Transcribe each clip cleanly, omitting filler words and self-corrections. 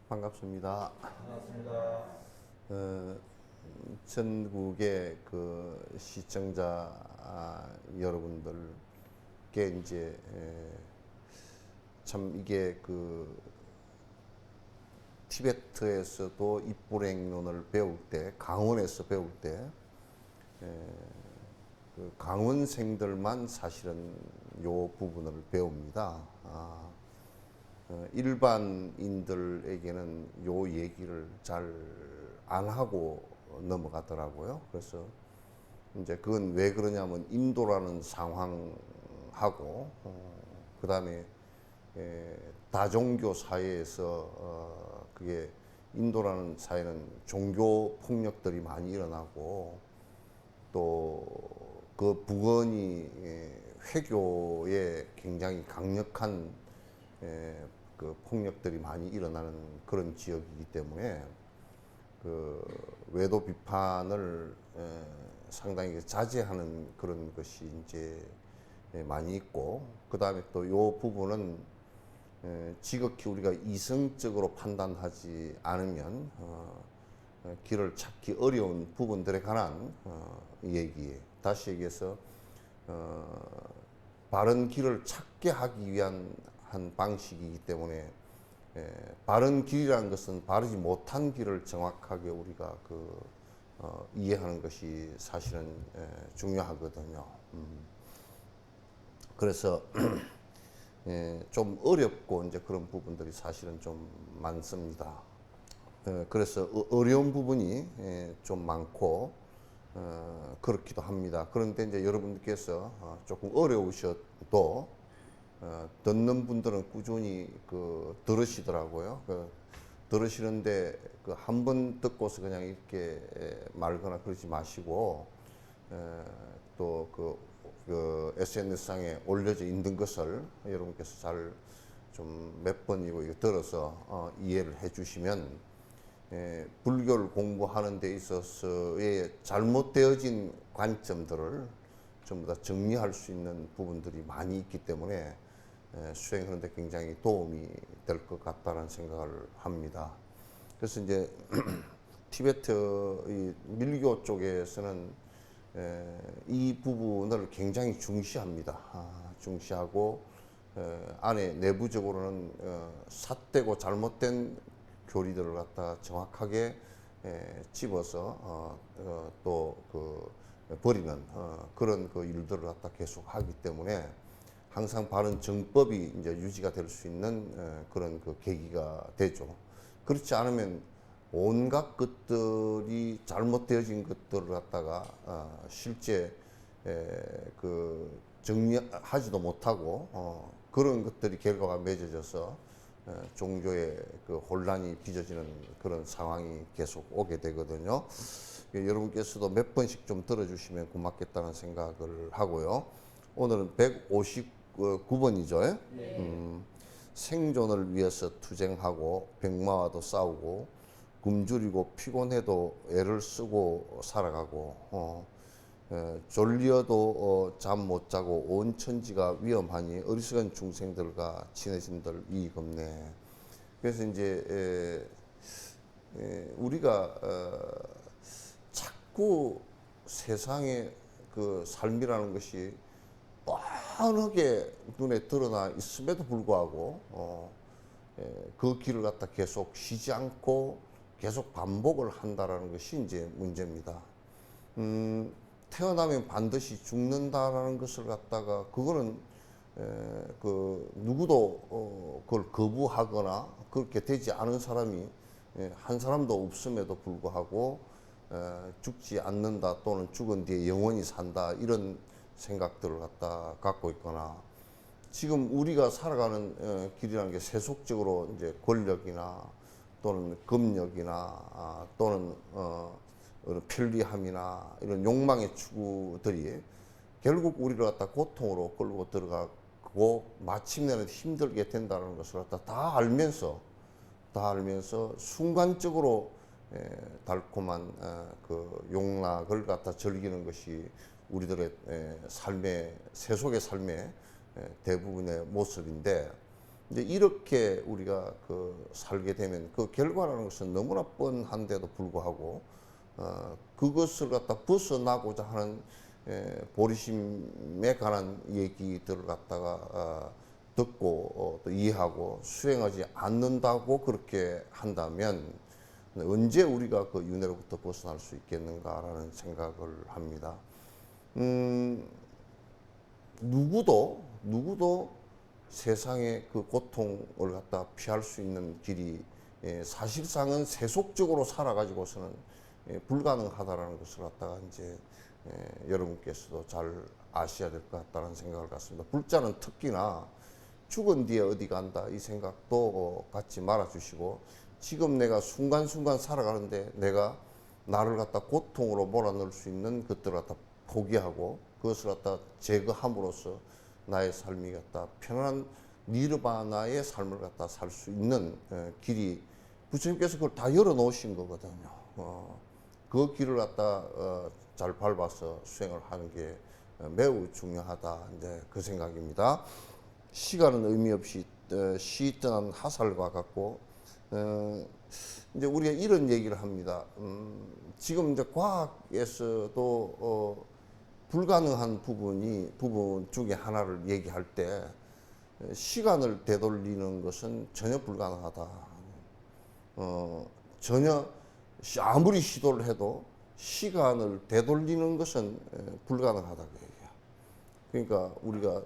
반갑습니다. 반갑습니다. 어, 전국의 그 시청자 여러분들께 이제 참 이게 그 티베트에서도 입불행론을 배울 때, 강원에서 배울 때, 그 강원생들만 사실은 요 부분을 배웁니다. 일반인들에게는 요 얘기를 잘 안 하고 넘어가더라고요. 그래서 이제 그건 왜 그러냐면 인도라는 상황하고 그다음에 다종교 사회에서 그게 인도라는 사회는 종교 폭력들이 많이 일어나고 또 그 북언이 회교에 굉장히 강력한 그 폭력들이 많이 일어나는 그런 지역이기 때문에 그 외도 비판을 상당히 자제하는 그런 것이 이제 많이 있고, 그 다음에 또 요 부분은 지극히 우리가 이성적으로 판단하지 않으면 길을 찾기 어려운 부분들에 관한 얘기. 다시 얘기해서 바른 길을 찾게 하기 위한 한 방식이기 때문에 바른 길이라는 것은 바르지 못한 길을 정확하게 우리가 이해하는 것이 사실은 중요하거든요. 그래서 좀 어렵고 이제 그런 부분들이 사실은 좀 많습니다. 그래서 어려운 부분이 좀 많고 그렇기도 합니다. 그런데 이제 여러분들께서 조금 어려우셔도 듣는 분들은 꾸준히 들으시더라고요. 들으시는데 한 번 듣고서 그냥 이렇게 말거나 그러지 마시고 또 SNS상에 올려져 있는 것을 여러분께서 잘 좀 몇 번이고 이거 들어서 이해를 해주시면 불교를 공부하는 데 있어서의 잘못되어진 관점들을 전부 다 정리할 수 있는 부분들이 많이 있기 때문에 수행하는 데 굉장히 도움이 될 것 같다는 생각을 합니다. 그래서 이제 티베트 이 밀교 쪽에서는 이 부분을 굉장히 중시합니다. 중시하고 안에 내부적으로는 삿되고 잘못된 교리들을 갖다 정확하게 집어서 또 버리는 그런 일들을 갖다 계속 하기 때문에 항상 바른 정법이 이제 유지가 될 수 있는 그런 계기가 되죠. 그렇지 않으면 온갖 것들이 잘못되어진 것들을 갖다가 실제 정리하지도 못하고 그런 것들이 결과가 맺어져서 종교의 혼란이 빚어지는 그런 상황이 계속 오게 되거든요. 여러분께서도 몇 번씩 좀 들어주시면 고맙겠다는 생각을 하고요. 오늘은 159번이죠. 네. 생존을 위해서 투쟁하고 병마와도 싸우고 굶주리고 피곤해도 애를 쓰고 살아가고 졸려도 잠 못 자고 온 천지가 위험하니 어리석은 중생들과 친해진들 이익 없네. 그래서 이제 우리가 자꾸 세상의 삶이라는 것이 뻔하게 눈에 드러나 있음에도 불구하고 그 길을 갖다 계속 쉬지 않고 계속 반복을 한다라는 것이 이제 문제입니다. 태어나면 반드시 죽는다라는 것을 갖다가 그거는 누구도 그걸 거부하거나 그렇게 되지 않은 사람이 한 사람도 없음에도 불구하고 죽지 않는다 또는 죽은 뒤에 영원히 산다 이런 생각들을 갖고 있거나, 지금 우리가 살아가는 길이라는 게 세속적으로 이제 권력이나 또는 금력이나 또는 편리함이나 이런 욕망의 추구들이 결국 우리를 갖다 고통으로 끌고 들어가고 마침내는 힘들게 된다는 것을 갖다 다 알면서 순간적으로 달콤한 용락을 갖다 즐기는 것이 우리들의 삶의 세속의 삶의 대부분의 모습인데, 이제 이렇게 우리가 살게 되면 그 결과라는 것은 너무나 뻔한데도 불구하고 그것을 갖다 벗어나고자 하는 보리심에 관한 얘기들을 갖다가 듣고 또 이해하고 수행하지 않는다고 그렇게 한다면 언제 우리가 그 윤회로부터 벗어날 수 있겠는가라는 생각을 합니다. 누구도 세상의 그 고통을 갖다 피할 수 있는 길이 사실상은 세속적으로 살아가지고서는 불가능하다라는 것을 갖다가 이제 여러분께서도 잘 아셔야 될 것 같다는 생각을 갖습니다. 불자는 특히나 죽은 뒤에 어디 간다 이 생각도 갖지 말아 주시고, 지금 내가 순간순간 살아가는데 내가 나를 갖다 고통으로 몰아넣을 수 있는 것들을 갖다 포기하고 그것을 갖다 제거함으로써 나의 삶이 갖다 편안한 니르바나의 삶을 갖다 살 수 있는 길이 부처님께서 그걸 다 열어 놓으신 거거든요. 그 길을 갖다 잘 밟아서 수행을 하는 게 매우 중요하다. 이제 그 생각입니다. 시간은 의미 없이 시 떠난 하살과 같고, 이제 우리가 이런 얘기를 합니다. 지금 이제 과학에서도 불가능한 부분 중에 하나를 얘기할 때 시간을 되돌리는 것은 전혀 불가능하다. 전혀 아무리 시도를 해도 시간을 되돌리는 것은 불가능하다고 얘기해요. 그러니까 우리가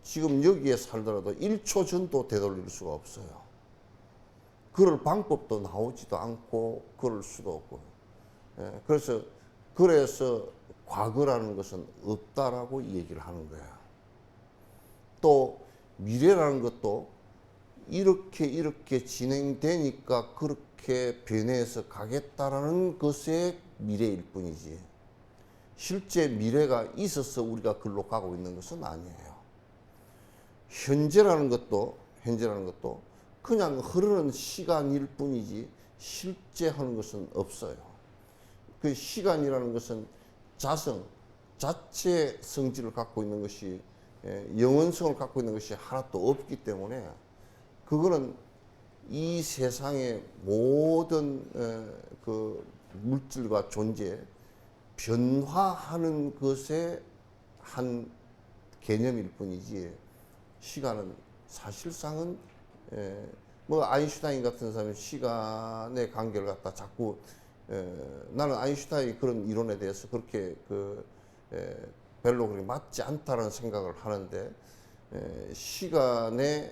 지금 여기에 살더라도 1초 전도 되돌릴 수가 없어요. 그럴 방법도 나오지도 않고 그럴 수도 없고. 그래서 과거라는 것은 없다라고 얘기를 하는 거예요. 또 미래라는 것도 이렇게 진행되니까 그렇게 변해서 가겠다라는 것의 미래일 뿐이지, 실제 미래가 있어서 우리가 글로 가고 있는 것은 아니에요. 현재라는 것도 그냥 흐르는 시간일 뿐이지 실제 하는 것은 없어요. 그 시간이라는 것은 자체 성질을 갖고 있는 것이, 영원성을 갖고 있는 것이 하나도 없기 때문에 그거는 이 세상의 모든 그 물질과 존재 변화하는 것의 한 개념일 뿐이지, 시간은 사실상은 뭐 아인슈타인 같은 사람이 시간의 관계를 갖다 자꾸 나는 아인슈타인의 그런 이론에 대해서 그렇게 별로 그렇게 맞지 않다는 생각을 하는데, 시간이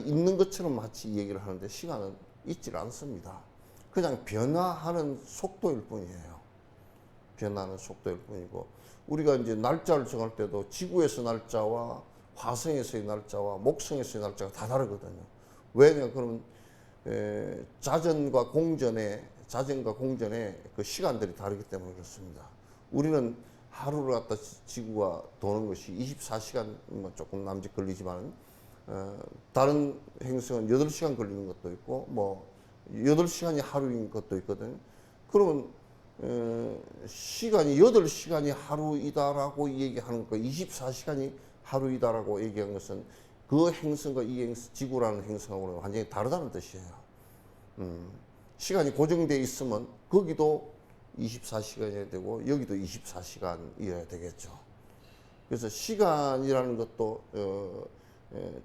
있는 것처럼 마치 얘기를 하는데 시간은 있질 않습니다. 그냥 변화하는 속도일 뿐이에요. 변화하는 속도일 뿐이고, 우리가 이제 날짜를 정할 때도 지구에서 날짜와 화성에서의 날짜와 목성에서의 날짜가 다 다르거든요. 왜냐 그러면 자전과 공전의 그 시간들이 다르기 때문에 그렇습니다. 우리는 하루를 갖다 지구가 도는 것이 24시간 뭐 조금 남짓 걸리지만, 다른 행성은 8시간 걸리는 것도 있고 뭐 8시간이 하루인 것도 있거든요. 그러면 시간이 8시간이 하루이다라고 얘기하는 거, 24시간이 하루이다라고 얘기한 것은 그 행성과 이 지구라는 행성하고는 완전히 다르다는 뜻이에요. 시간이 고정되어 있으면 거기도 24시간이어야 되고 여기도 24시간이어야 되겠죠. 그래서 시간이라는 것도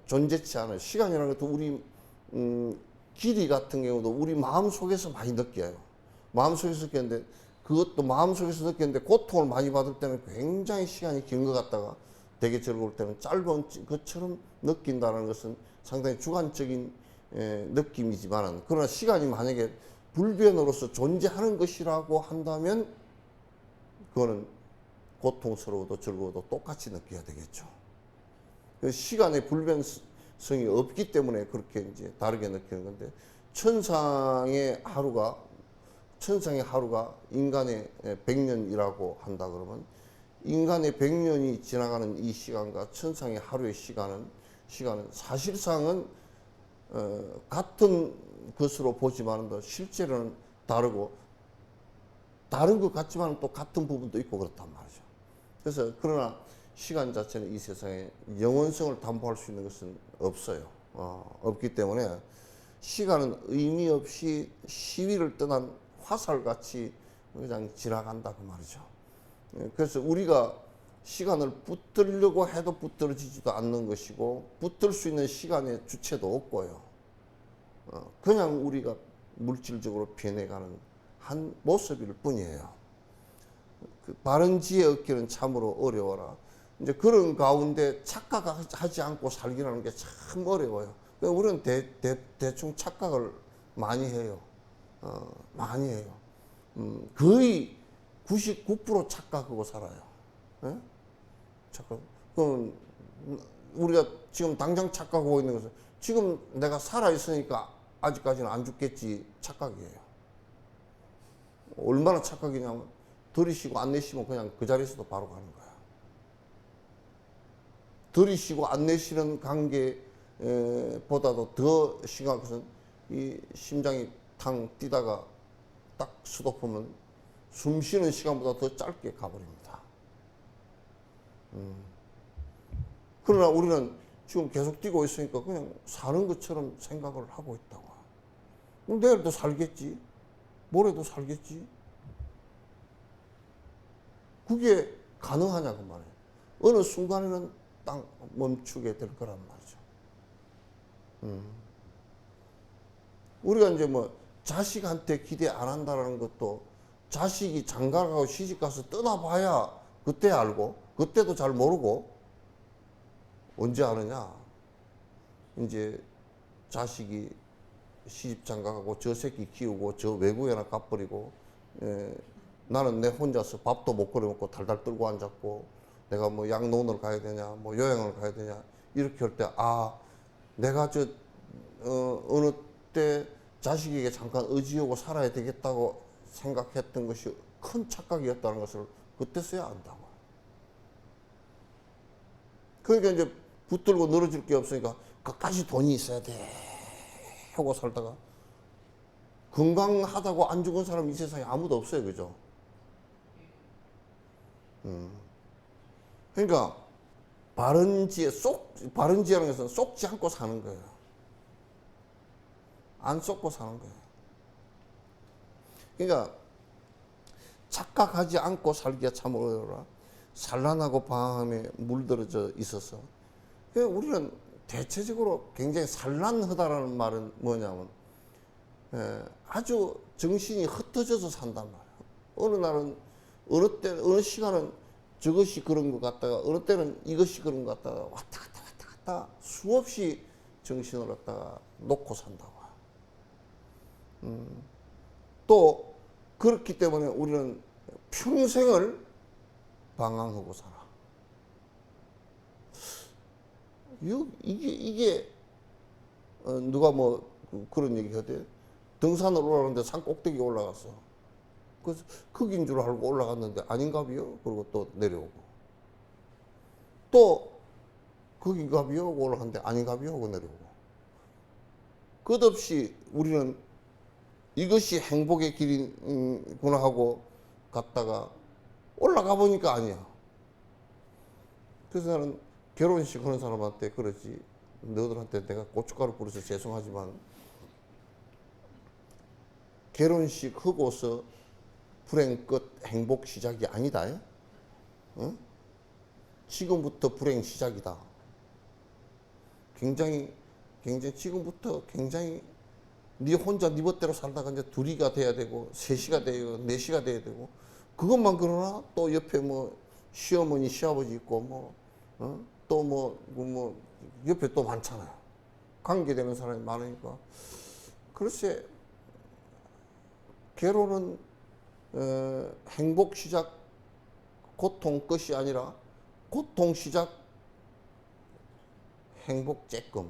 존재치 않아요. 시간이라는 것도 우리 길이 같은 경우도 우리 마음속에서 많이 느껴요. 마음속에서 느끼는데, 그것도 마음속에서 느끼는데 고통을 많이 받을 때는 굉장히 시간이 긴 것 같다가 되게 즐거울 때는 짧은 것처럼 느낀다는 것은 상당히 주관적인 느낌이지만, 그러나 시간이 만약에 불변으로서 존재하는 것이라고 한다면 그거는 고통스러워도 즐거워도 똑같이 느껴야 되겠죠. 시간의 불변성이 없기 때문에 그렇게 이제 다르게 느끼는 건데, 천상의 하루가 인간의 100년이라고 한다 그러면 인간의 100년이 지나가는 이 시간과 천상의 하루의 시간은 사실상은 같은 것으로 보지만 실제로는 다르고, 다른 것 같지만 또 같은 부분도 있고 그렇단 말이죠. 그래서 그러나 시간 자체는 이 세상에 영원성을 담보할 수 있는 것은 없어요. 없기 때문에 시간은 의미 없이 시위를 떠난 화살같이 그냥 지나간다 그 말이죠. 그래서 우리가 시간을 붙들려고 해도 붙들어지지도 않는 것이고 붙들 수 있는 시간의 주체도 없고요. 그냥 우리가 물질적으로 변해가는 한 모습일 뿐이에요. 그 바른 지혜 얻기는 참으로 어려워라. 이제 그런 가운데 착각하지 않고 살기라는 게 참 어려워요. 우리는 대충 착각을 많이 해요. 많이 해요. 거의 99% 착각하고 살아요. 예? 착각. 그럼 우리가 지금 당장 착각하고 있는 것은 지금 내가 살아있으니까 아직까지는 안 죽겠지 착각이에요. 얼마나 착각이냐면 들이쉬고 안 내쉬면 그냥 그 자리에서도 바로 가는 거야. 들이쉬고 안 내쉬는 관계보다도 더 심각한 것은 이 심장이 탕 뛰다가 딱 스톱하면 숨 쉬는 시간보다 더 짧게 가버립니다. 그러나 우리는 지금 계속 뛰고 있으니까 그냥 사는 것처럼 생각을 하고 있다고. 내일도 살겠지. 모레도 살겠지. 그게 가능하냐 그 말이에요. 어느 순간에는 딱 멈추게 될 거란 말이죠. 우리가 이제 뭐 자식한테 기대 안 한다는 것도 자식이 장가가고 시집가서 떠나봐야 그때 알고 그때도 잘 모르고 언제 아느냐. 이제 자식이 시집 장가가고 저 새끼 키우고 저 외국에나 가버리고 나는 내 혼자서 밥도 못 끓여 먹고 달달 떨고 앉았고 내가 뭐 양로원을 가야 되냐 뭐 요양을 가야 되냐 이렇게 할 때 내가 어느 때 자식에게 잠깐 의지하고 살아야 되겠다고 생각했던 것이 큰 착각이었다는 것을 그때서야 안다고. 그러니까 이제 붙들고 늘어질 게 없으니까 끝까지 돈이 있어야 돼 하고 살다가 건강하다고 안 죽은 사람 이 세상에 아무도 없어요. 그죠? 그러니까 바른 지혜라는 것은 속지 않고 사는 거예요. 안 속고 사는 거예요. 그러니까 착각하지 않고 살기가 참 어려워라. 산란하고 방황함에 물들어져 있어서 우리는 대체적으로 굉장히 산란하다라는 말은 뭐냐면 아주 정신이 흩어져서 산단 말이에요. 어느 날은 어느 시간은 저것이 그런 것 같다가 어느 때는 이것이 그런 것 같다가 왔다 갔다 수없이 정신을 갖다가 놓고 산다고. 또 그렇기 때문에 우리는 평생을 방황하고 살아. 이게 누가 뭐 그런 얘기 하대. 등산을 올라가는데 산 꼭대기에 올라갔어. 그래서 거긴 줄 알고 올라갔는데 아닌가비요? 그리고 또 내려오고. 또 거긴가비요? 하고 올라갔는데 아닌가비요? 하고 내려오고. 끝없이 우리는 이것이 행복의 길이구나 하고 갔다가 올라가 보니까 아니야. 그래서 나는 결혼식 하는 사람한테 그러지. 너희들한테 내가 고춧가루 뿌려서 죄송하지만 결혼식 하고서 불행 끝 행복 시작이 아니다. 응? 지금부터 불행 시작이다. 굉장히 지금부터 굉장히 네 혼자 네 멋대로 살다가 이제 둘이가 돼야 되고 셋이가 되고 넷이가 돼야 되고 그것만 그러나 또 옆에 뭐 시어머니 시아버지 있고 또 뭐 옆에 또 많잖아요. 관계되는 사람이 많으니까. 글쎄 결혼은 행복 시작 고통 끝이 아니라 고통 시작 행복 쬐끔.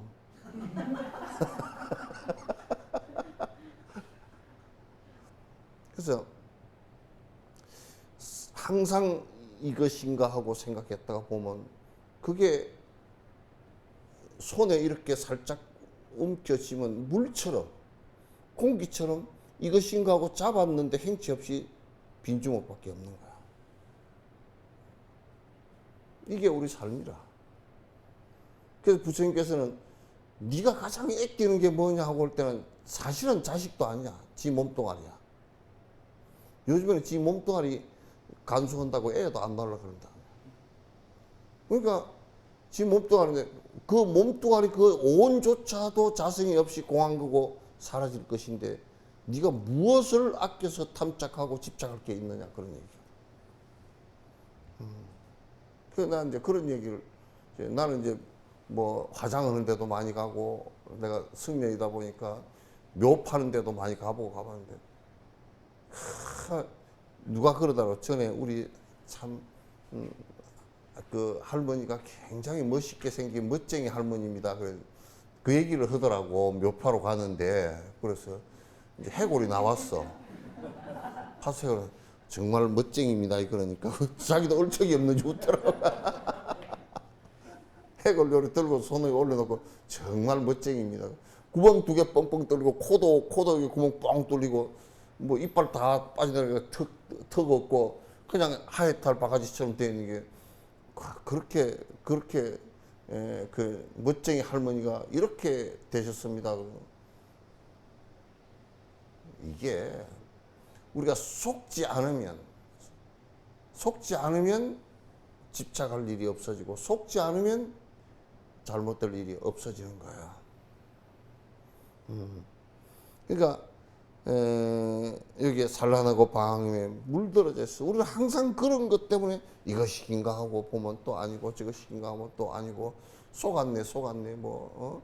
그래서 항상 이것인가 하고 생각했다가 보면 그게 손에 이렇게 살짝 움켜쥐면 물처럼 공기처럼 이것인가 하고 잡았는데 행치 없이 빈 주먹밖에 없는 거야. 이게 우리 삶이라. 그래서 부처님께서는 네가 가장 아끼는 게 뭐냐 하고 올 때는 사실은 자식도 아니야. 지 몸뚱아리야. 요즘에는 지 몸뚱아리 간수한다고 애도 안 낳으려고 그런다. 그러니까 지 몸뚱아리인데 그 몸뚱아리 그 온조차도 자성이 없이 공한 거고 사라질 것인데 네가 무엇을 아껴서 탐착하고 집착할 게 있느냐 그런 얘기죠. 그래서 난 이제 그런 얘기를 나는 이제 뭐 화장하는 데도 많이 가고 내가 승려이다 보니까 묘 파는 데도 많이 가보고 가봤는데 누가 그러더라고. 전에 우리 참 그 할머니가 굉장히 멋있게 생긴 멋쟁이 할머니입니다. 그 얘기를 하더라고. 묘파로 가는데 그래서 이제 해골이 나왔어. 파세요. 정말 멋쟁이입니다. 그러니까 자기도 얼척이 없는지 웃더라고. 해골 요리 들고 손을 올려놓고 정말 멋쟁이입니다. 구멍 2개 뻥뻥 뚫리고 코도 구멍 뻥 뚫리고 뭐 이빨 다 빠져나가니까 턱 없고 그냥 하회탈 바가지처럼 되어 있는 게 그렇게 그 멋쟁이 할머니가 이렇게 되셨습니다. 이게 우리가 속지 않으면 집착할 일이 없어지고 속지 않으면 잘못될 일이 없어지는 거야. 그러니까 여기에 산란하고 방황에 물들어져 있어. 우리는 항상 그런 것 때문에 이거 시킨가 하고 보면 또 아니고 저거 시킨가 하면 또 아니고 속았네 뭐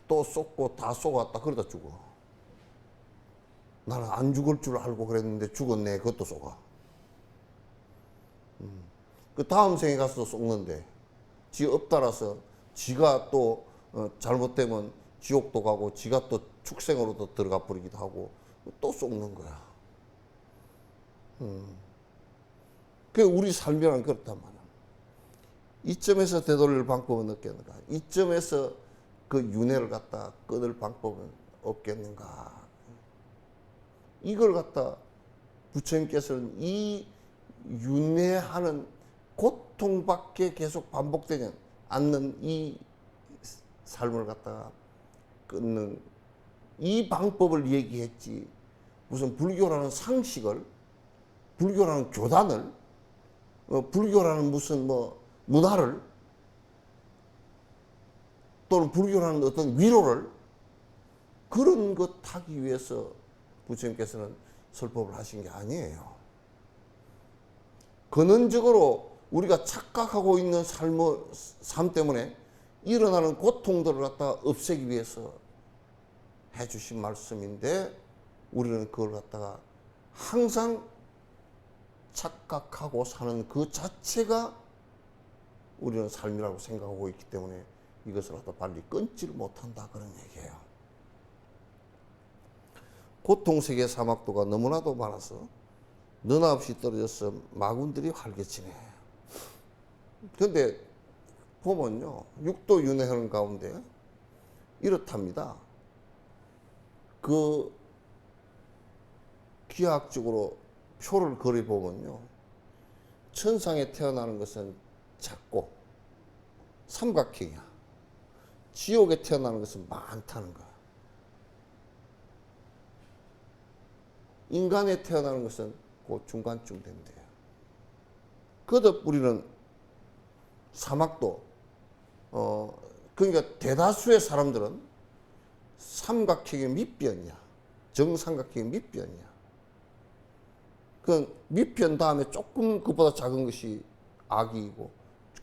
또 속고 다 속았다 그러다 죽어. 나는 안 죽을 줄 알고 그랬는데 죽었네. 그것도 속아. 그 다음 생에 가서 속는데 지 업따라서 지가 또 잘못되면 지옥도 가고 지가 또 축생으로도 들어가 버리기도 하고 또 속는 거야. 그 우리 삶이란 그렇단 말이야. 이점에서 되돌릴 방법은 없겠는가? 이점에서 그 윤회를 갖다 끊을 방법은 없겠는가? 이걸 갖다 부처님께서는 이 윤회하는 고통밖에 계속 반복되지 않는 이 삶을 갖다가 끊는 이 방법을 얘기했지. 무슨 불교라는 상식을, 불교라는 교단을, 불교라는 무슨 뭐 문화를, 또는 불교라는 어떤 위로를 그런 것 하기 위해서 부처님께서는 설법을 하신 게 아니에요. 근원적으로 우리가 착각하고 있는 삶 때문에 일어나는 고통들을 갖다가 없애기 위해서 해주신 말씀인데 우리는 그걸 갖다가 항상 착각하고 사는 그 자체가 우리는 삶이라고 생각하고 있기 때문에 이것을 갖다 빨리 끊지를 못한다 그런 얘기예요. 고통세계 사막도가 너무나도 많아서 너나 없이 떨어져서 마군들이 활개치네. 그런데 보면요, 육도 윤회하는 가운데 이렇답니다. 그 기하학적으로 표를 그려보면요, 천상에 태어나는 것은 작고 삼각형이야. 지옥에 태어나는 것은 많다는 거야. 인간에 태어나는 것은 그 중간쯤 된대요. 거듭 우리는 사막도 그러니까 대다수의 사람들은 삼각형의 밑변이야. 정삼각형의 밑변이야. 그 밑변 다음에 조금 그보다 작은 것이 악이고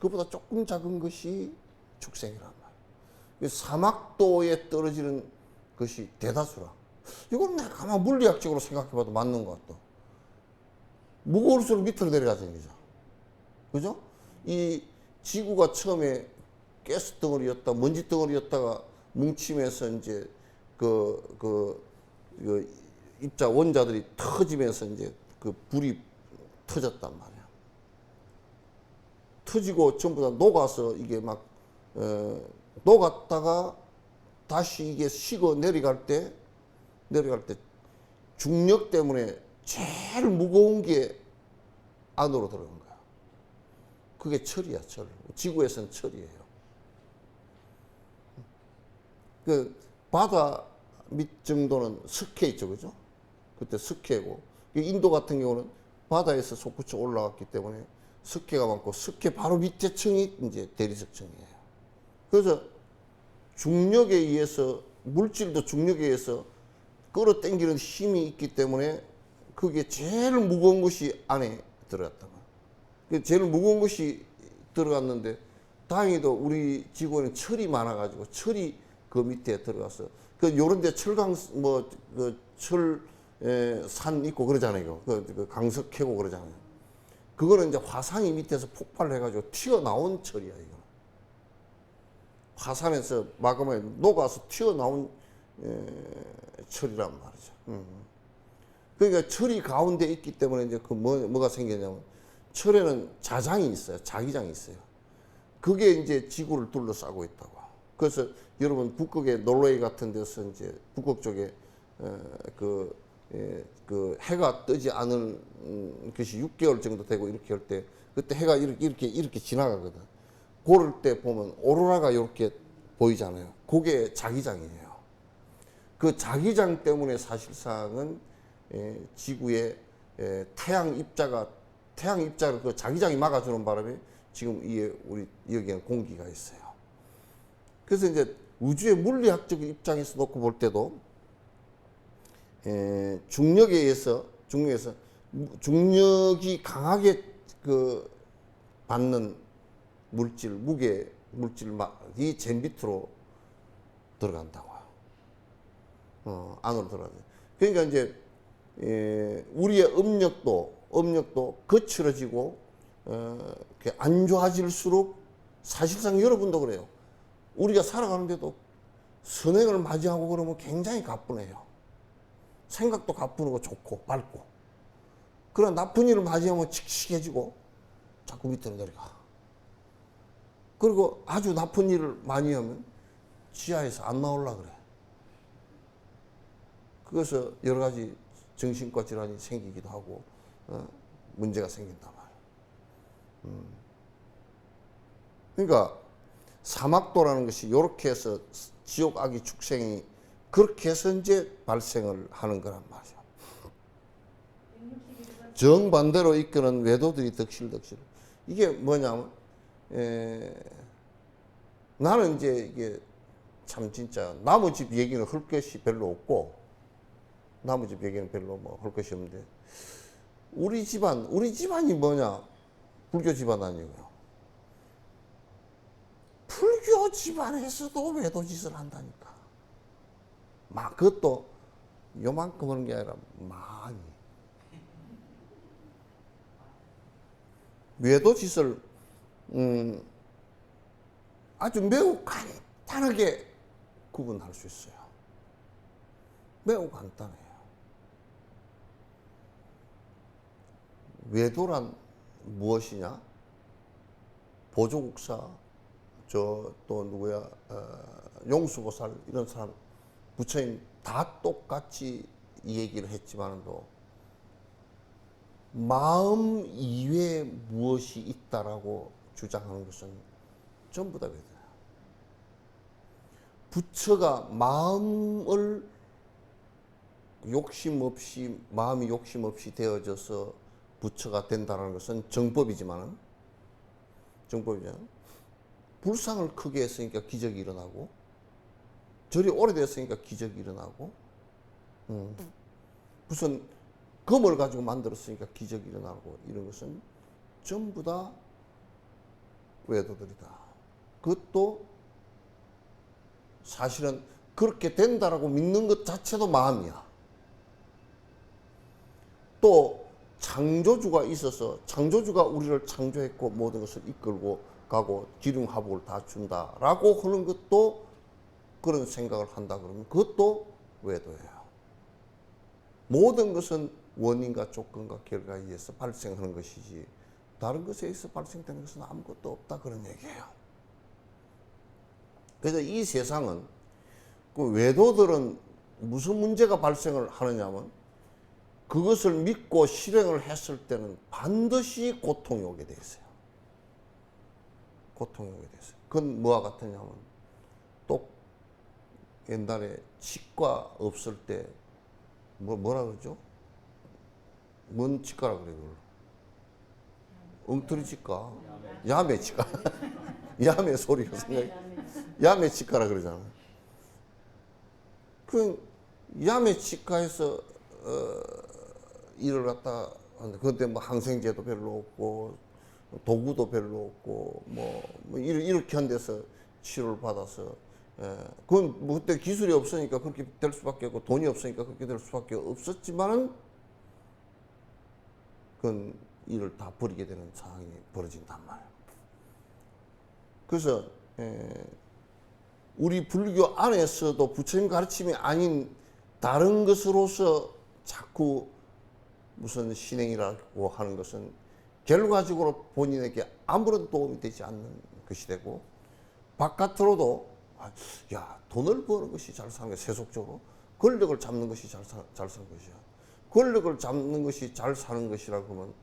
그보다 조금 작은 것이 축생이란 말이야. 사막도에 떨어지는 것이 대다수라. 이건 내가 가만 물리학적으로 생각해봐도 맞는 것 같다. 무거울수록 밑으로 내려가는 거죠. 그죠? 이 지구가 처음에 가스 덩어리였다, 먼지 덩어리였다가 뭉치면서 이제 입자 원자들이 터지면서 이제 그 불이 터졌단 말이야. 터지고 전부 다 녹아서 이게 막 녹았다가 다시 이게 식어 내려갈 때 중력 때문에 제일 무거운 게 안으로 들어간 거야. 그게 철이야, 철. 지구에서는 철이에요. 그 바다 밑 정도는 석회 있죠, 그죠? 그때 석회고, 인도 같은 경우는 바다에서 솟구쳐 올라갔기 때문에 석회가 많고, 석회 바로 밑에 층이 이제 대리석층이에요. 그래서 중력에 의해서, 물질도 중력에 의해서 끌어당기는 힘이 있기 때문에 그게 제일 무거운 것이 안에 들어갔다. 제일 무거운 것이 들어갔는데, 다행히도 우리 지구에는 철이 많아가지고 철이 그 밑에 들어가서, 그 요런데 철강 산 있고 그러잖아요. 그 강석 캐고 그러잖아요. 그거는 이제 화산이 밑에서 폭발해가지고 튀어나온 철이야, 이거. 화산에서 마그마에 녹아서 튀어나온 철이란 말이죠. 그러니까 철이 가운데 있기 때문에 이제 그 뭐가 생기냐면, 철에는 자장이 있어요. 자기장이 있어요. 그게 이제 지구를 둘러싸고 있다고. 그래서 여러분 북극의 노르웨이 같은 데서 이제 북극 쪽에 그 해가 뜨지 않은 것이 6개월 정도 되고 이렇게 할 때, 그때 해가 이렇게 지나가거든. 그럴 때 보면 오로라가 이렇게 보이잖아요. 그게 자기장이에요. 그 자기장 때문에 사실상은 지구의 태양 입자를 그 자기장이 막아주는 바람에 지금 우리 여기에는 공기가 있어요. 그래서 이제 우주의 물리학적 입장에서 놓고 볼 때도 중력에 의해서 중력이 강하게 그 받는 물질, 물질이 제 밑으로 들어간다고요. 안으로 들어가요. 그러니까 이제 우리의 음력도 거칠어지고 안 좋아질수록, 사실상 여러분도 그래요. 우리가 살아가는데도 선행을 맞이하고 그러면 굉장히 가뿐해요. 생각도 가뿐하고 좋고 밝고. 그러나 나쁜 일을 맞이하면 칙칙해지고 자꾸 밑으로 내려가. 그리고 아주 나쁜 일을 많이 하면 지하에서 안 나오려고 그래. 그래서 여러 가지 정신과 질환이 생기기도 하고 문제가 생긴단 말이에요. 그러니까 사막도라는 것이 이렇게 해서 지옥 악의 축생이 그렇게 해서 이제 발생을 하는 거란 말이죠. 정반대로 이끄는 외도들이 덕실덕실. 이게 뭐냐면, 나는 이제 이게 참 진짜 나무 집 얘기는 할 것이 별로 없고, 나무 집 얘기는 별로 뭐 할 것이 없는데, 우리 집안이 뭐냐? 불교 집안 아니고요. 불교 집안에서도 외도짓을 한다니까. 막 그것도 요만큼 하는 게 아니라 많이. 외도짓을 아주 매우 간단하게 구분할 수 있어요. 매우 간단해요. 외도란 무엇이냐? 보조국사, 또 누구야, 용수보살 이런 사람, 부처님 다 똑같이 이 얘기를 했지만도 마음 이외에 무엇이 있다라고 주장하는 것은 전부 다 외도야. 부처가 마음이 욕심 없이 되어져서 부처가 된다는 것은 정법이지만 불상을 크게 했으니까 기적이 일어나고, 절이 오래됐으니까 기적이 일어나고, 무슨 금을 가지고 만들었으니까 기적이 일어나고, 이런 것은 전부 다 외도들이다. 그것도 사실은 그렇게 된다라고 믿는 것 자체도 마음이야. 또 창조주가 있어서, 창조주가 우리를 창조했고 모든 것을 이끌고 가고 기륭화복을 다 준다라고 하는 것도, 그런 생각을 한다 그러면 그것도 외도예요. 모든 것은 원인과 조건과 결과에 의해서 발생하는 것이지 다른 것에 의해서 발생되는 것은 아무것도 없다, 그런 얘기예요. 그래서 이 세상은, 그 외도들은 무슨 문제가 발생을 하느냐면, 그것을 믿고 실행을 했을 때는 반드시 고통이 오게 돼 있어요. 고통이 오게 됐어요. 그건 뭐와 같으냐면 또 옛날에 치과 없을 때 뭐라 그러죠? 뭔 치과라 그래 그걸? 엉터리 치과, 야매 치과, 야매 소리가 생각이, 야매 치과라 그러잖아. 그 야매 치과에서 일을 갖다 하는데 그때 뭐 항생제도 별로 없고 도구도 별로 없고 뭐 이렇게 한 데서 치료를 받아서 그건 뭐 그때 기술이 없으니까 그렇게 될 수밖에 없고 돈이 없으니까 그렇게 될 수밖에 없었지만은 그건 일을 다 버리게 되는 상황이 벌어진단 말이에요. 그래서 우리 불교 안에서도 부처님 가르침이 아닌 다른 것으로서 자꾸 무슨 신행이라고 하는 것은 결과적으로 본인에게 아무런 도움이 되지 않는 것이 되고 바깥으로도 야 돈을 버는 것이 잘 사는 거야 세속적으로 권력을 잡는 것이 잘 사는 것이야. 권력을 잡는 것이 잘 사는 것이라고 하면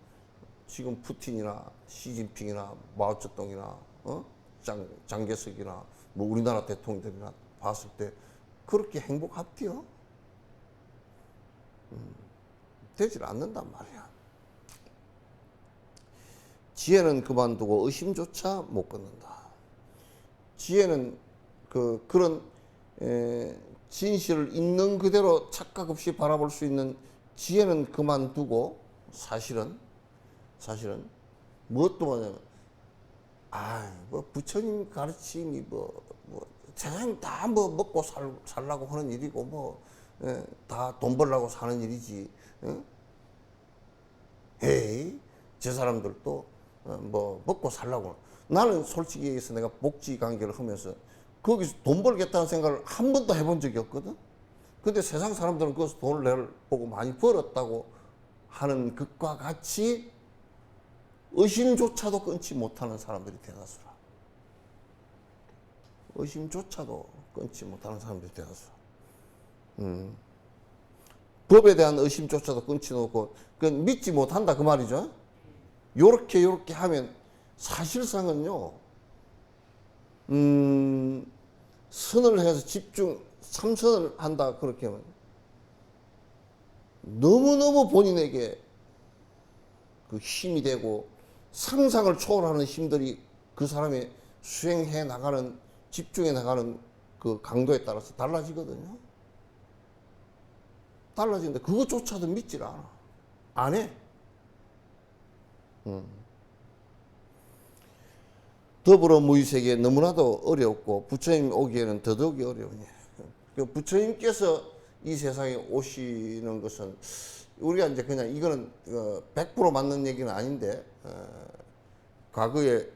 지금 푸틴이나 시진핑이나 마오쩌둥이나 장개석이나 뭐 우리나라 대통령들이나 봤을 때 그렇게 행복합디요? 되질 않는단 말이야. 지혜는 그만두고 의심조차 못 끊는다. 지혜는 그런 진실을 있는 그대로 착각 없이 바라볼 수 있는 지혜는 그만두고 사실은 무엇도 뭐냐면 뭐 부처님 가르침이 뭐 세상 다 뭐 먹고 살라고 하는 일이고 다 돈 벌라고 사는 일이지. 에이 저 사람들도 뭐 먹고 살라고. 나는 솔직히 얘기해서 내가 복지 관계를 하면서 거기서 돈 벌겠다는 생각을 한 번도 해본 적이 없거든. 근데 세상 사람들은 거기서 돈을 보고 많이 벌었다고 하는 것과 같이 의심조차도 끊지 못하는 사람들이 대다수라. 의심조차도 끊지 못하는 사람들이 대다수라. 법에 대한 의심조차도 끊지 놓고 그건 믿지 못한다 그 말이죠. 요렇게 하면 사실상은요. 선을 해서 삼선을 한다 그렇게 하면 너무너무 본인에게 그 힘이 되고 상상을 초월하는 힘들이 그 사람이 수행해 나가는 집중해 나가는 그 강도에 따라서 달라지거든요. 달라지는데 그것조차도 믿질 않아. 안 해. 더불어 무의색에 너무나도 어렵고 부처님 오기에는 더더욱이 어려우니 부처님께서 이 세상에 오시는 것은 우리가 이제 그냥 이거는 100% 맞는 얘기는 아닌데 과거에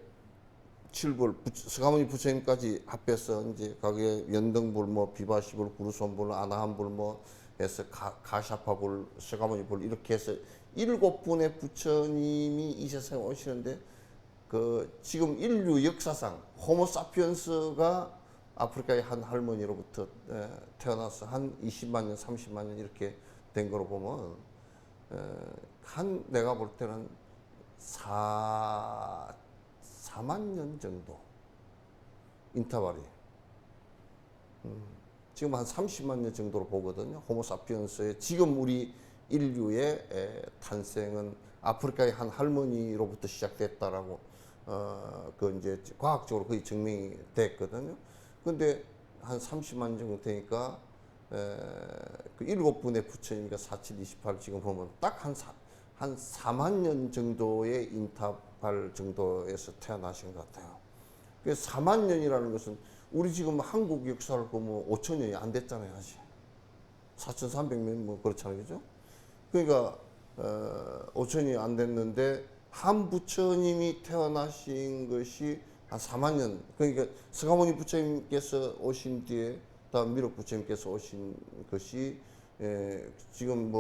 칠불 서가모니 부처님까지 합해서 이제 과거에 연등불 비바시불 구루손불 아나한불 해서 가샤파불 서가모니불 이렇게 해서 7분의 부처님이 이 세상에 오시는데 지금 인류 역사상 호모사피엔스가 아프리카의 한 할머니로부터 태어나서 한 20만 년, 30만 년 이렇게 된 거로 보면 내가 볼 때는 4만 년 정도 인터벌이 지금 한 30만 년 정도로 보거든요. 호모사피엔스의 지금 우리 인류의 탄생은 아프리카의 한 할머니로부터 시작됐다라고 그 이제 과학적으로 거의 증명이 됐거든요. 근데 한 30만 년 정도 되니까 그 7분의 부처님과 4728 지금 보면 딱 한 4만 년 정도의 인터벌 정도에서 태어나신 것 같아요. 그 4만 년이라는 것은 우리 지금 한국 역사를 보면 5천 년이 안 됐잖아요, 아직. 4,300년 그렇잖아요, 그죠? 그러니까 5천이 안 됐는데 한 부처님이 태어나신 것이 한 4만 년. 그러니까 서가모니 부처님께서 오신 뒤에 다음 미륵 부처님께서 오신 것이 지금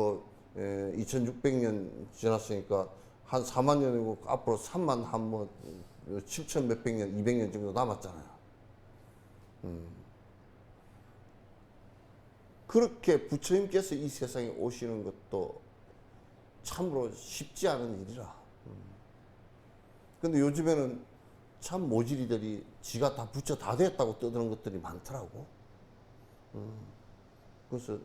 2,600년 지났으니까 한 4만 년이고 앞으로 3만 7천 몇백 년, 200년 정도 남았잖아요. 그렇게 부처님께서 이 세상에 오시는 것도 참으로 쉽지 않은 일이라. 근데 요즘에는 참 모질이들이 지가 다 부처 다 됐다고 떠드는 것들이 많더라고. 그래서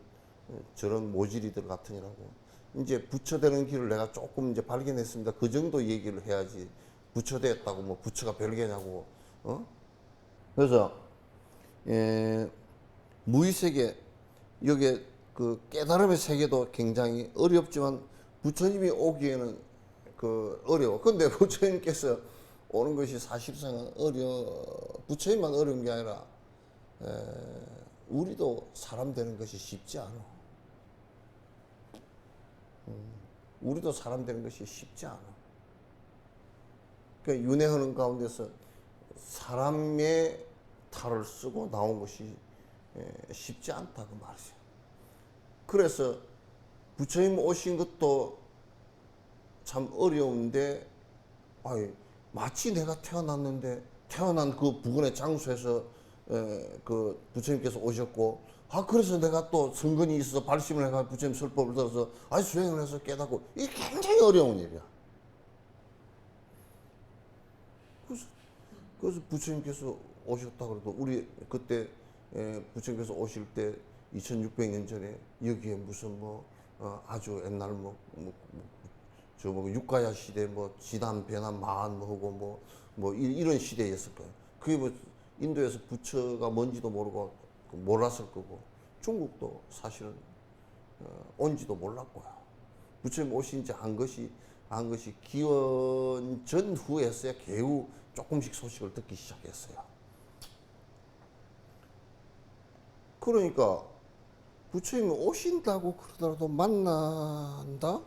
저런 모질이들 같으니라고. 이제 부처 되는 길을 내가 조금 이제 발견했습니다. 그 정도 얘기를 해야지. 부처 됐다고 뭐 부처가 별개냐고. 그래서 무의세계 여기에 그 깨달음의 세계도 굉장히 어렵지만 부처님이 오기에는 그 어려워. 근데 부처님께서 오는 것이 사실상은 부처님만 어려운 게 아니라 우리도 사람 되는 것이 쉽지 않아. 우리도 사람 되는 것이 쉽지 않아. 그러니까 윤회하는 가운데서 사람의 탈을 쓰고 나온 것이 쉽지 않다 그 말이죠. 그래서 부처님 오신 것도 참 어려운데, 마치 내가 태어났는데 태어난 그 부근의 장소에서 그 부처님께서 오셨고, 그래서 내가 또 성근이 있어서 발심을 해가 부처님 설법을 들어서 수행을 해서 깨닫고, 이게 굉장히 어려운 일이야. 그래서 부처님께서 오셨다 그래도 우리 그때 부처님께서 오실 때 2600년 전에 여기에 무슨 아주 옛날 육가야 시대 지단 변한 마한 하고 이런 시대였을 거예요. 그게 인도에서 부처가 뭔지도 모르고 몰랐을 거고, 중국도 사실은 온지도 몰랐고요. 부처님 오신지 한 것이 기원 전후에서야 겨우 조금씩 소식을 듣기 시작했어요. 그러니까 부처님이 오신다고 그러더라도 만난다?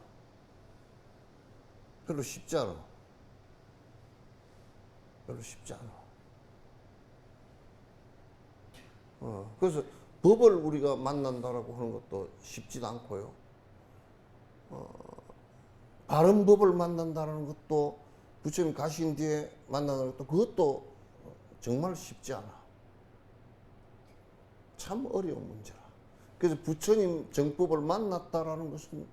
별로 쉽지 않아. 별로 쉽지 않아. 그래서 법을 우리가 만난다라고 하는 것도 쉽지도 않고요. 바른 법을 만난다는 것도 부처님 가신 뒤에 만나는 것도 그것도 정말 쉽지 않아. 참 어려운 문제라. 그래서 부처님 정법을 만났다라는 것은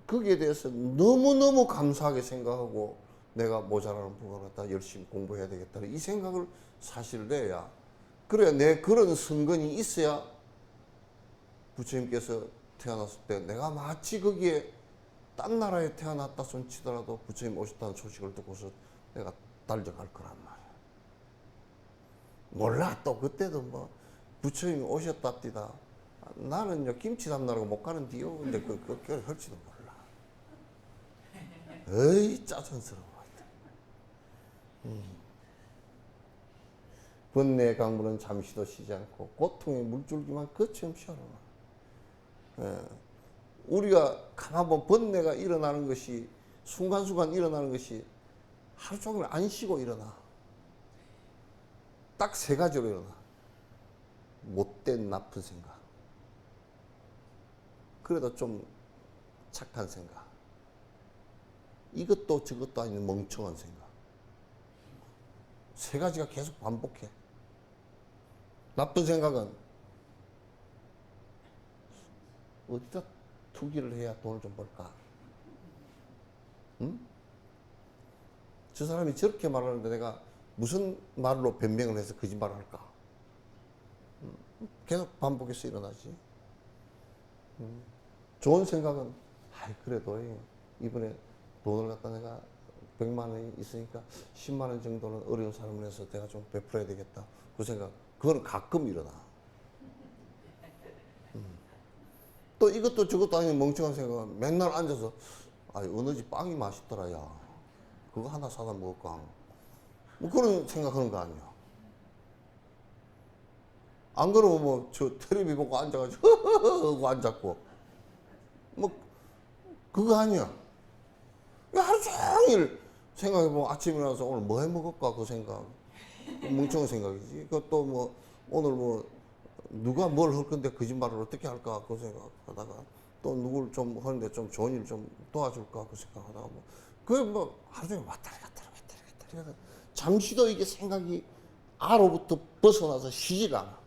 거기에 대해서 너무너무 감사하게 생각하고 내가 모자라는 부분을 갖다 열심히 공부해야 되겠다. 이 생각을 사실 내야, 그래야 내 그런 선근이 있어야 부처님께서 태어났을 때 내가 마치 거기에 딴 나라에 태어났다 손치더라도 부처님 오셨다는 소식을 듣고서 내가 달려갈 거란 말이야. 몰라, 또 그때도 부처님이 오셨답디다. 나는요 김치 담느라고 못 가는 디요. 근데 그걸 할지도 몰라. 에이 짜증스러워. 번뇌 강물은 잠시도 쉬지 않고 고통의 물줄기만 거침없이 흘러나. 우리가 가만 보면 번뇌가 일어나는 것이 순간순간 일어나는 것이 하루 종일 안 쉬고 일어나. 딱 세 가지로 일어나. 못된 나쁜 생각, 그래도 좀 착한 생각, 이것도 저것도 아닌 멍청한 생각. 세 가지가 계속 반복해. 나쁜 생각은 어디다 투기를 해야 돈을 좀 벌까? 응? 저 사람이 저렇게 말하는데 내가 무슨 말로 변명을 해서 거짓말을 할까? 계속 반복해서 일어나지. 좋은 생각은 그래도 이번에 돈을 갖다 내가 100만 원이 있으니까 10만 원 정도는 어려운 사람을 해서 내가 좀 베풀어야 되겠다. 그 생각, 그건 가끔 일어나. 또 이것도 저것도 아닌 멍청한 생각은 맨날 앉아서 어느 집 빵이 맛있더라 야 그거 하나 사다 먹을까, 그런 생각하는 거 아니야. 안 그러면 저 텔레비 보고 앉아가지고 하고 앉았고 그거 아니야. 하루 종일 생각해보면 아침에 일어나서 오늘 뭐 해 먹을까 그 생각, 멍청한 생각이지. 그것도 오늘 누가 뭘 할 건데 거짓말을 어떻게 할까 그 생각하다가 또 누구를 좀 하는데 좀 좋은 일 좀 도와줄까 그 생각하다가 그게 하루 종일 왔다리 갔다리 잠시도 이게 생각이 아로부터 벗어나서 쉬지가 않아.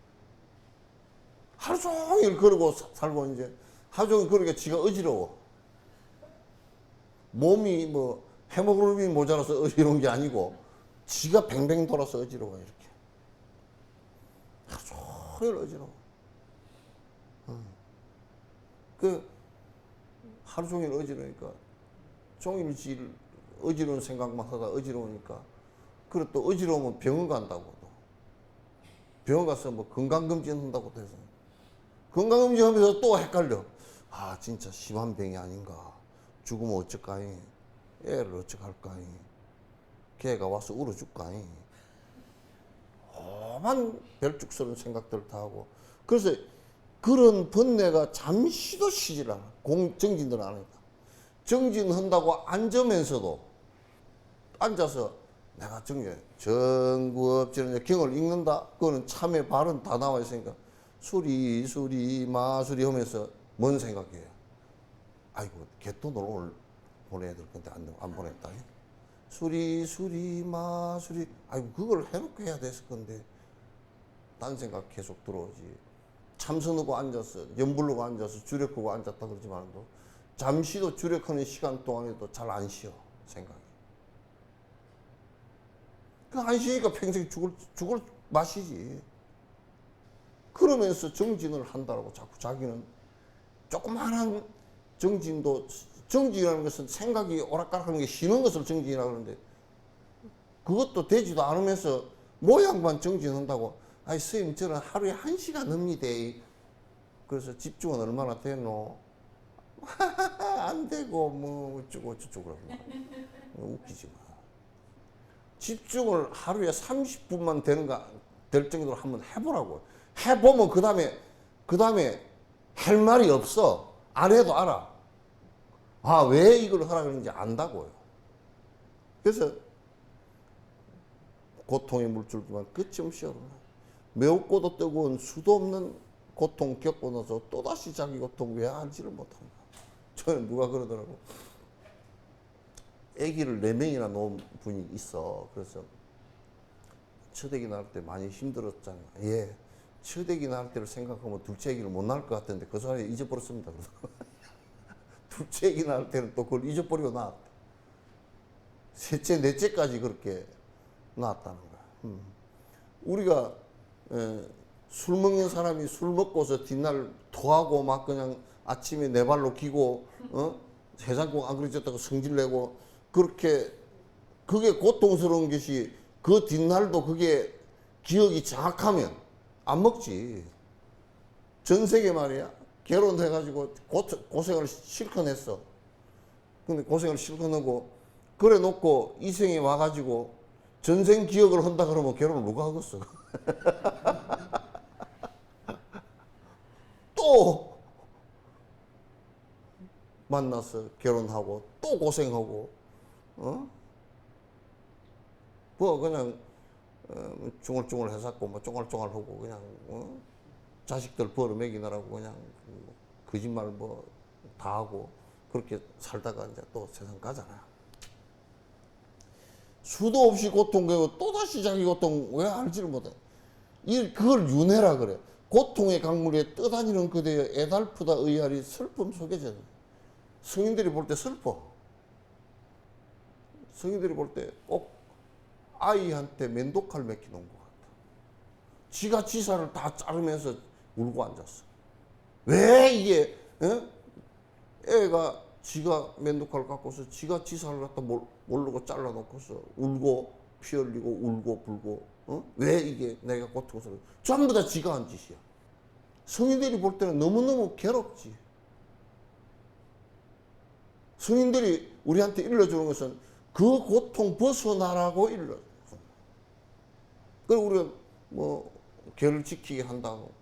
하루 종일 그러고 살고 이제 하루 종일 그러니까 지가 어지러워. 몸이 해모글로빈이 모자라서 어지러운 게 아니고 지가 뱅뱅 돌아서 어지러워 이렇게. 하루 종일 어지러워. 그 하루 종일 어지러우니까 종일질 어지러운 생각만 하다 어지러우니까 그리고 또 어지러우면 병원 간다고 또 병원 가서 뭐 건강검진 한다고 해서 건강검진 하면서 또 헷갈려. 아 진짜 심한 병이 아닌가. 죽으면 어쩔까이. 애를 어떡할까이. 걔가 와서 울어줄까이. 험한 별죽스러운 생각들 다 하고. 그래서 그런 번뇌가 잠시도 쉬질 않아. 정진들 안 하니까. 정진한다고 앉으면서도 앉아서 내가 정구업지는 경을 읽는다. 그거는 참의 발은 다 나와 있으니까 수리 마수리 하면서 뭔 생각이에요? 아이고 개돈을 오늘 보내야 될 건데 안 보냈다. 수리 마수리 아이고 그걸 해놓고 해야 됐을 건데 딴 생각 계속 들어오지. 참선하고 앉아서 연불르고 앉아서 주력하고 앉았다 그러지만도 잠시도 주력하는 시간 동안에도 잘 안 쉬어 생각이. 그 안 쉬니까 평생 죽을 맛이지. 그러면서 정진을 한다고 자꾸 자기는 조그마한 정진이라는 것은 생각이 오락가락하는 게 쉬는 것을 정진이라고 하는데 그것도 되지도 않으면서 모양만 정진한다고. 아이 스님 저는 하루에 1시간 합니다. 그래서 집중은 얼마나 되노? 안 되고 뭐 어쩌고 저쩌고 웃기지 마. 집중을 하루에 30분만 될 정도로 한번 해보라고. 해보면 그 다음에 할 말이 없어. 안 해도 알아. 아, 왜 이걸 하라 그러는지 안다고요. 그래서 고통의 물줄기만 끝이 없이 오르나. 매웠고도 뜨거운 수도 없는 고통 겪고 나서 또다시 자기 고통 왜 알지를 못한다. 저는 누가 그러더라고. 아기를 4명이나 놓은 분이 있어. 그래서 첫애기 낳을 때 많이 힘들었잖아. 예. 첫애기 낳을 때를 생각하면 둘째 아기를 못 낳을 것 같은데 그 사람이 잊어버렸습니다. 둘째 아기 낳을 때는 또 그걸 잊어버리고 낳았다. 셋째, 넷째까지 그렇게 낳았다는 거야. 우리가 술 먹는 사람이 술 먹고서 뒷날 토하고 막 그냥 아침에 네 발로 기고 해장국 안 그려졌다고 성질내고 그렇게 그게 고통스러운 것이 그 뒷날도 그게 기억이 정확하면 안 먹지. 전 세계 말이야. 결혼해가지고 고생을 실컷 했어. 근데 고생을 실컷 하고 그래 놓고 이생에 와가지고 전생 기억을 한다 그러면 결혼을 누가 하겠어. 또 만나서 결혼하고 또 고생하고 뭐 그냥 중얼중얼 해갖고 뭐 쫑알쫑알하고 그냥 자식들 벌어 먹이느라고 그냥 거짓말 뭐 다 하고 그렇게 살다가 이제 또 세상 가잖아. 수도 없이 고통 겪고 또다시 자기 고통 왜 알지를 못해. 그걸 윤회라 그래. 고통의 강물에 떠다니는 그대여 애달프다 의아리 슬픔 속에 젖어. 성인들이 볼 때 슬퍼. 성인들이 볼 때 꼭 아이한테 면도칼 맡겨놓은 것 같아. 지가 지사를 다 자르면서 울고 앉았어. 왜 이게 애가 지가 면도칼 갖고서 지가 지사를 갖다 모르고 잘라놓고서 울고 피 흘리고 울고 불고 왜 이게 내가 고통스러워. 전부 다 지가 한 짓이야. 성인들이 볼 때는 너무너무 괴롭지. 성인들이 우리한테 일러주는 것은 그 고통 벗어나라고 일러줘. 그리고 우리가 뭐 개를 지키게 한다고.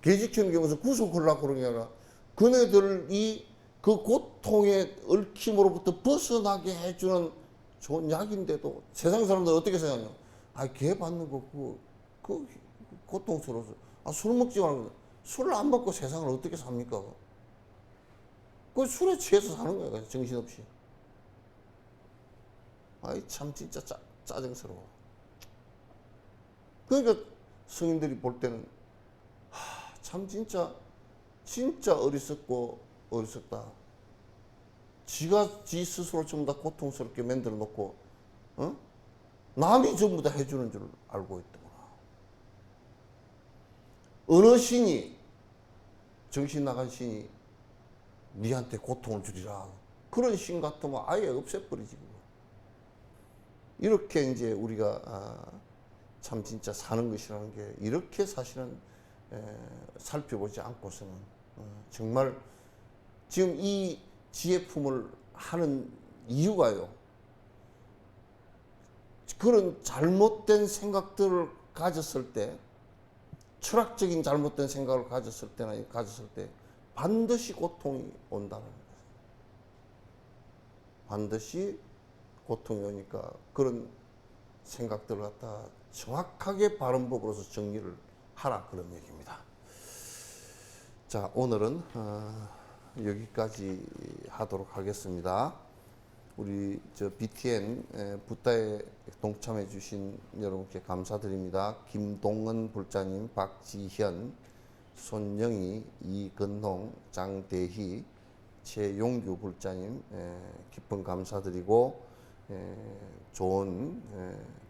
개 지키는 게 무슨 구속하려고 그런 게 아니라 그네들이 그 고통의 얽힘으로부터 벗어나게 해주는 좋은 약인데도 세상 사람들 어떻게 생각해요? 아, 개 받는 거 그 고통스러워서. 아, 술 먹지 말고. 술을 안 먹고 세상을 어떻게 삽니까? 그 술에 취해서 사는 거야, 정신없이. 아이, 참, 진짜 짜증스러워. 그러니까 성인들이 볼 때는, 참, 진짜 어리석다. 지가 지 스스로 전부 다 고통스럽게 만들어 놓고, 남이 전부 다 해주는 줄 알고 있더구나. 어느 신이, 정신 나간 신이 니한테 고통을 주리라. 그런 신 같으면 아예 없애버리지. 이렇게 이제 우리가 참 진짜 사는 것이라는 게 이렇게 사실은 살펴보지 않고서는 정말 지금 이 지혜품을 하는 이유가요. 그런 잘못된 생각들을 가졌을 때, 철학적인 잘못된 생각을 가졌을 때 반드시 고통이 온다는 거예요. 반드시 고통이 오니까 그런 생각들을 갖다 정확하게 바른 법으로서 정리를 하라, 그런 얘기입니다. 자, 오늘은 여기까지 하도록 하겠습니다. 우리 BTN 붓다에 동참해 주신 여러분께 감사드립니다. 김동은 불자님, 박지현, 손영희, 이근홍, 장대희, 최용규 불자님 깊은 감사드리고 좋은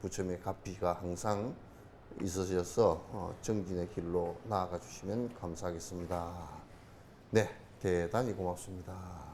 부처님의 가피가 항상 있으셔서 정진의 길로 나아가 주시면 감사하겠습니다. 네, 대단히 고맙습니다.